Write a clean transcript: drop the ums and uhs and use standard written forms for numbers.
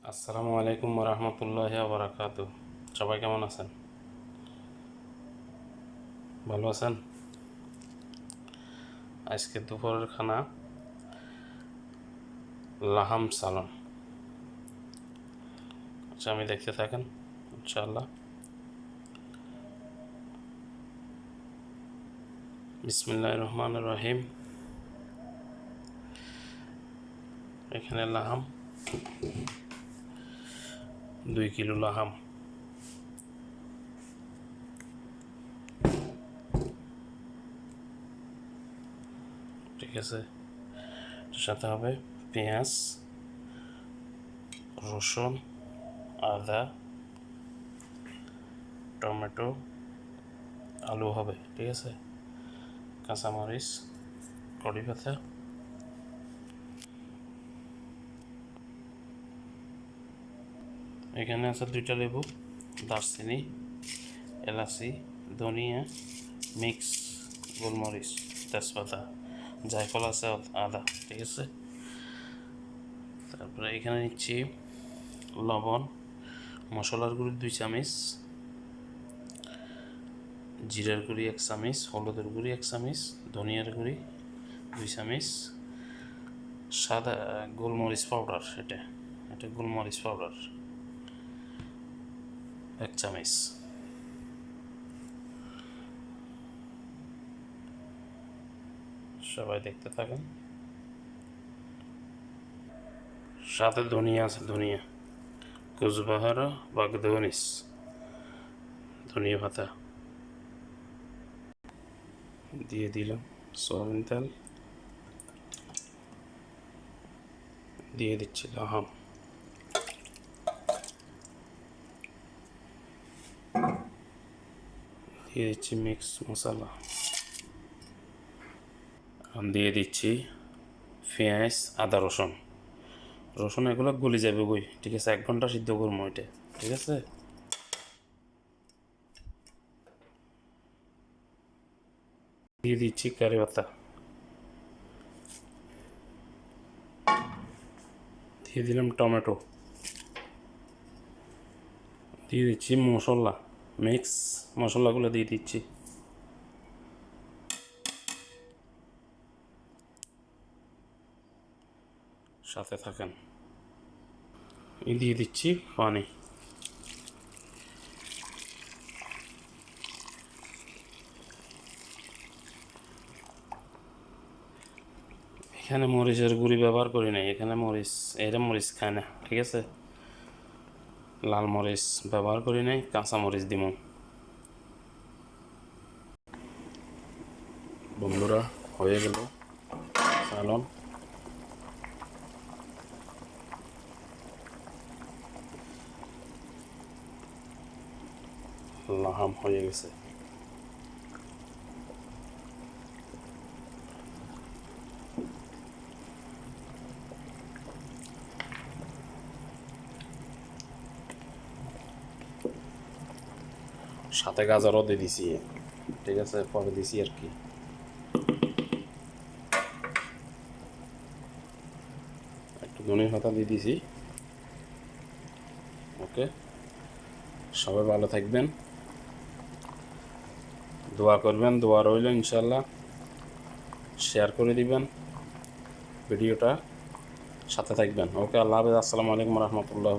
আসসালামু আলাইকুম রহমতুল্লাহি ওয়া বারাকাতুহু। সবাই কেমন আছেন? ভালো আছেন? আজকে দুপুরের খানা লাহাম সালাম। আচ্ছা, আমি দেখতে থাকেন ইনশাআল্লাহ। বিসমিল্লাহির রহমানির রহিম। এখানে লাহাম 2 কিলো লাহাম, ঠিক আছে। এটার সাথে হবে পেঁয়াজ, রসুন, আদা, টমেটো, আলু হবে, ঠিক আছে, কাঁচামরিচ, কড়ি পাতা, এখানে আছে 2টা লেবু, দারচিনি, এলাচি, ধনিয়া, মিক্স, গোলমরিচ, তেজপাতা, জায়ফল আছে, আদা, ঠিক আছে। তারপরে এখানে নিচ্ছি লবণ, মশলার গুঁড়ি 2 চামচ, জিরার গুঁড়ি 1 চামচ, হলুদের গুঁড়ি 1 চামচ, ধনিয়ার গুঁড়ি 2 চামচ, সাদা গোলমরিচ পাউডার, এটা গোলমরিচ পাউডার 1 চামচ। সবাই দেখতে থাকেন। সাথে ধনিয়া আছে, ধনিয়া, কুচবাহারা, বাগদনিস, ধনিয়া পাতা দিয়ে দিলাম। সয়াবিন তেল দিয়ে দিচ্ছি, লাহাম দিয়ে দিচ্ছি, মিক্স মশলা দিয়ে দিচ্ছি, পেঁয়াজ, আদা, রসুন এগুলো গলে যাবে বই, ঠিক আছে। 1 ঘন্টা সিদ্ধ করবো এটা, ঠিক আছে। দিয়ে দিচ্ছি কারি পাতা, দিয়ে দিলাম টমেটো, দিয়ে দিচ্ছি মশলা, মিক্স মশলাগুলো দিয়ে দিচ্ছি। সাথে থাকেন। দিয়ে দিচ্ছি পানি। এখানে মরিচের গুঁড়ি ব্যবহার করি নাই, এখানে এটা মরিচ খায় না, ঠিক আছে। লাল মরিচ ব্যবহার করি নাই, কাঁচা মরিচ দিব। বন্ধুরা, হয়ে গেল সালন। লাহাম হয়ে গেছে। সাথে গাজরও দিয়ে দিছি, ঠিক আছে, পরে দিছি আর কি। একটু ধনে পাতা দিয়ে দিছি। ওকে, সবাই ভালো থাকবেন, দোয়া করবেন, দোয়া রইল ইনশাল্লাহ। শেয়ার করে দিবেন ভিডিওটা, সাথে থাকবেন। ওকে, আল্লাহ হাফেজ। আসসালামু আলাইকুম রহমতুল্লাহ।